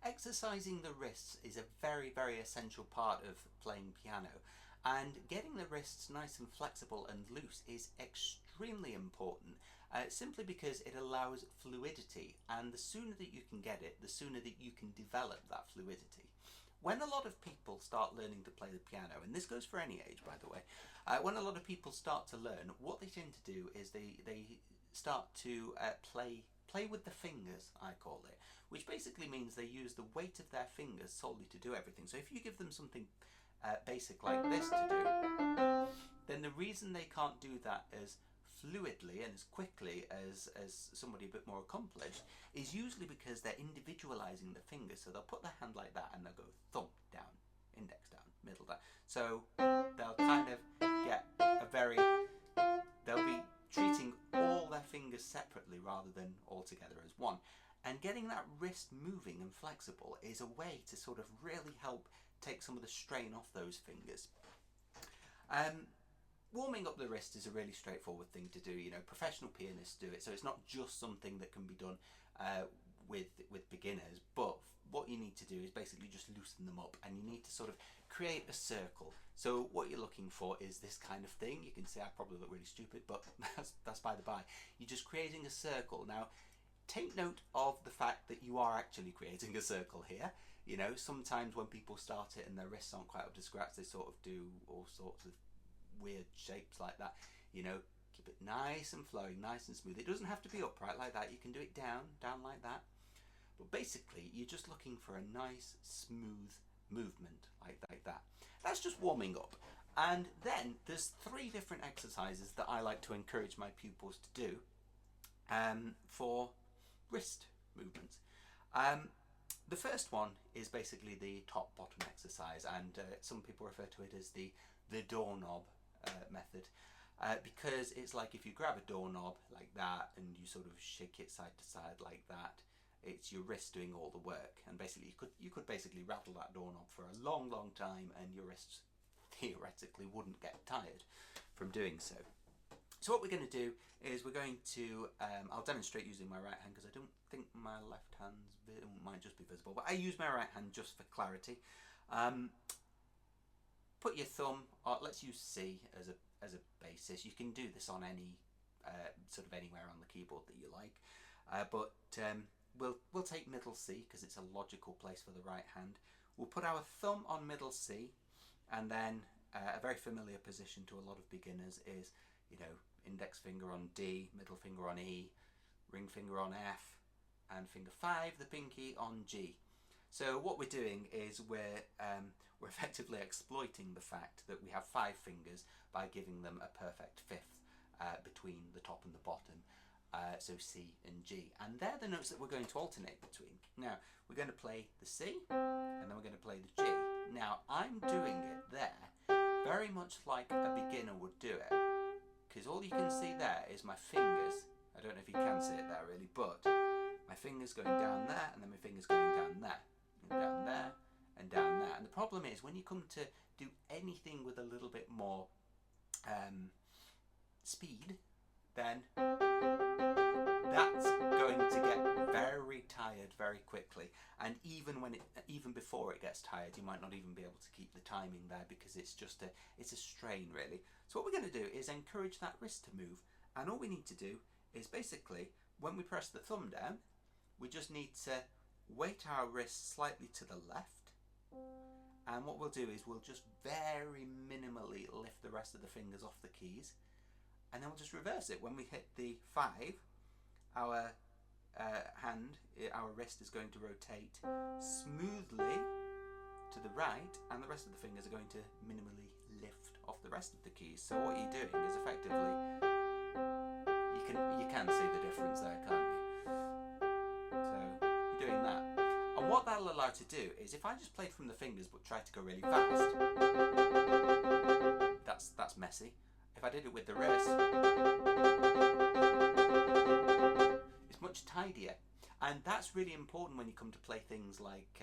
exercising the wrists is a very, very essential part of playing piano, and getting the wrists nice and flexible and loose is extremely important, simply because it allows fluidity, and the sooner that you can get it, the sooner that you can develop that fluidity. When a lot of people start learning to play the piano, and this goes for any age by the way, when a lot of people start to learn, what they tend to do is they start to play with the fingers, I call it, which basically means they use the weight of their fingers solely to do everything. So if you give them something basic like this to do, then the reason they can't do that as fluidly and as quickly as somebody a bit more accomplished is usually because they're individualizing the fingers. So they'll put their hand like that and they'll go thumb down, index down, middle down. So they'll kind of get they'll be treating all their fingers separately rather than all together as one. And getting that wrist moving and flexible is a way to sort of really help take some of the strain off those fingers. Warming up the wrist is a really straightforward thing to do. You know, professional pianists do it, so it's not just something that can be done with beginners. But what you need to do is basically just loosen them up, and you need to sort of create a circle. So what you're looking for is this kind of thing. You can see I probably look really stupid, but that's by the by. You're just creating a circle. Now, take note of the fact that you are actually creating a circle here. You know, sometimes when people start it and their wrists aren't quite up to scratch, they sort of do all sorts of weird shapes like that. You know, keep it nice and flowing, nice and smooth. It doesn't have to be upright like that. You can do it down like that. But basically, you're just looking for a nice, smooth movement like that. That's just warming up. And then there's 3 different exercises that I like to encourage my pupils to do for wrist movements. The first one is basically the top-bottom exercise, and some people refer to it as the doorknob method, because it's like if you grab a doorknob like that and you sort of shake it side to side like that, it's your wrist doing all the work. And basically you could basically rattle that doorknob for a long time, and your wrists theoretically wouldn't get tired from doing so. So what we're going to do is we're going to, I'll demonstrate using my right hand, because I don't think my left hand's might just be visible, but I use my right hand just for clarity. Put your thumb, or let's use C as a basis. You can do this on any sort of anywhere on the keyboard that you like, but we'll take middle C because it's a logical place for the right hand. We'll put our thumb on middle C, and then a very familiar position to a lot of beginners is, you know, index finger on D, middle finger on E, ring finger on F, and finger 5, the pinky, on G. So what we're doing is we're effectively exploiting the fact that we have 5 fingers by giving them a perfect fifth between the top and the bottom. So C and G, and they're the notes that we're going to alternate between. Now we're going to play the C, and then we're going to play the G. Now I'm doing it there very much like a beginner would do it, because all you can see there is my fingers. I don't know if you can see it there really, but my fingers going down there, and then my fingers going down there, and down there, and down there. And the problem is when you come to do anything with a little bit more speed, then that's going to get very tired very quickly, and even before it gets tired, you might not even be able to keep the timing there, because it's a strain really. So what we're going to do is encourage that wrist to move, and all we need to do is basically, when we press the thumb down, we just need to weight our wrist slightly to the left, and what we'll do is we'll just very minimally lift the rest of the fingers off the keys, and then we'll just reverse it. When we hit the 5, our wrist is going to rotate smoothly to the right, and the rest of the fingers are going to minimally lift off the rest of the keys. So what you're doing is effectively, you can see the difference there, can't you? So you're doing that. And what that'll allow to do is, if I just played from the fingers but tried to go really fast, that's messy. If I did it with the wrist, it's much tidier. And that's really important when you come to play things like,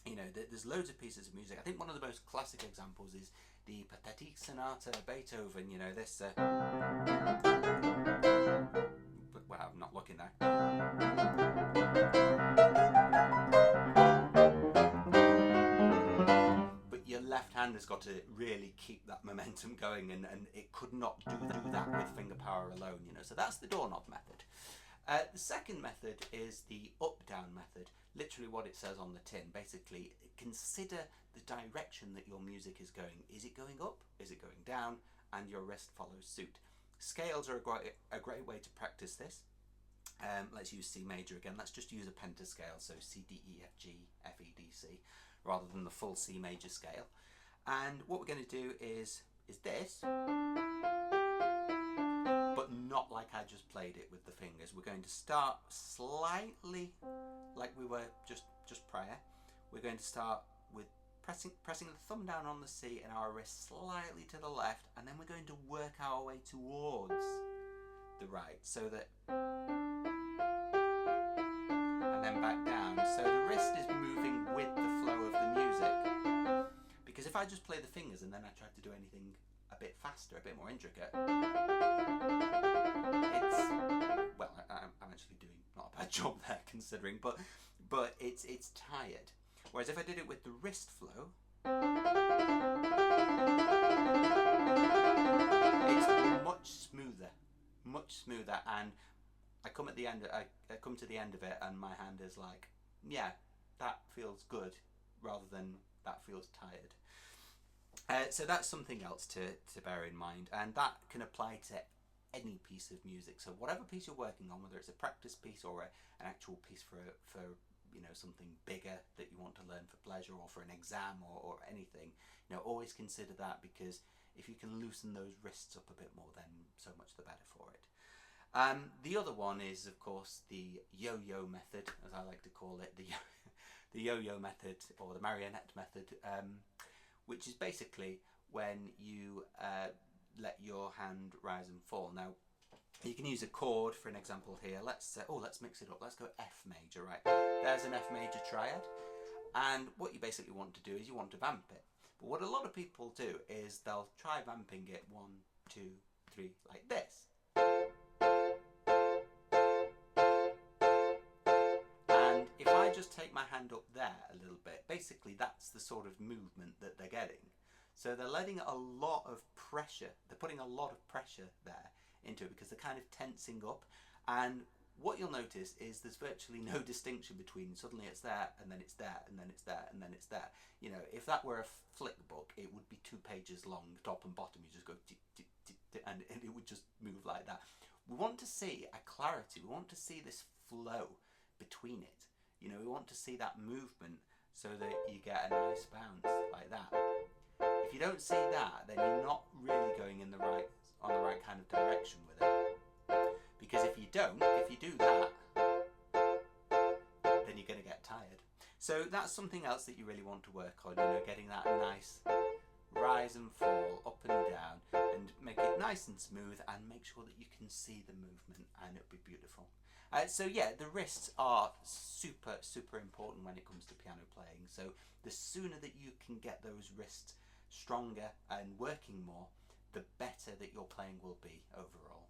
you know, there's loads of pieces of music. I think one of the most classic examples is the Pathetic Sonata, Beethoven, you know, this, well, I'm not looking there. hand has got to really keep that momentum going, and it could not do that with finger power alone, you know. So that's the doorknob method. The second method is the up-down method, literally what it says on the tin. Basically, consider the direction that your music is going. Is it going up? Is it going down? And your wrist follows suit. Scales are a great way to practice this. Let's use C major again. Let's just use a pentascale, so C, D, E, F, G, F, E, D, C, rather than the full C major scale. And what we're going to do is this, but not like I just played it with the fingers. We're going to start slightly like we were just prior. We're going to start with pressing the thumb down on the C and our wrist slightly to the left, and then we're going to work our way towards the right, so that, and then back down, so the wrist is moving with the flow of the music. Because if I just play the fingers and then I try to do anything a bit faster, a bit more intricate, it's, well, I'm actually doing not a bad job there considering, but it's tired. Whereas if I did it with the wrist flow, it's much smoother, and I come at the end. I come to the end of it, and my hand is like, yeah, that feels good, rather than that feels tired. So that's something else to bear in mind, and that can apply to any piece of music. So whatever piece you're working on, whether it's a practice piece or an actual piece for you know, something bigger that you want to learn for pleasure, or for an exam, or anything, you know, always consider that, because if you can loosen those wrists up a bit more, then so much the better for it. The other one is, of course, the yo-yo method, as I like to call it, the yo-yo method, or the marionette method, which is basically when you let your hand rise and fall. Now, you can use a chord for an example here. Let's mix it up. Let's go F major, right? There's an F major triad, and what you basically want to do is you want to vamp it. But what a lot of people do is they'll try vamping it 1, 2, 3 like this. And if I just take my hand up there a little bit, basically that's the sort of movement that they're getting. So they're letting a lot of pressure, they're putting a lot of pressure there into it, because they're kind of tensing up. And what you'll notice is there's virtually no distinction between suddenly it's there, and then it's there, and then it's there, and then it's there. You know, if that were a flick book, it would be 2 pages long, top and bottom. You just go and it would just move like that. We want to see a clarity. We want to see this flow between it. You know, we want to see that movement so that you get a nice bounce like that. If you don't see that, then you're not really going on the right kind of direction with it. Because if you do that, then you're going to get tired. So that's something else that you really want to work on, you know, getting that nice rise and fall, up and down, and make it nice and smooth, and make sure that you can see the movement, and it'll be beautiful. So yeah, the wrists are super, super important when it comes to piano playing. So the sooner that you can get those wrists stronger and working more, the better that your playing will be overall.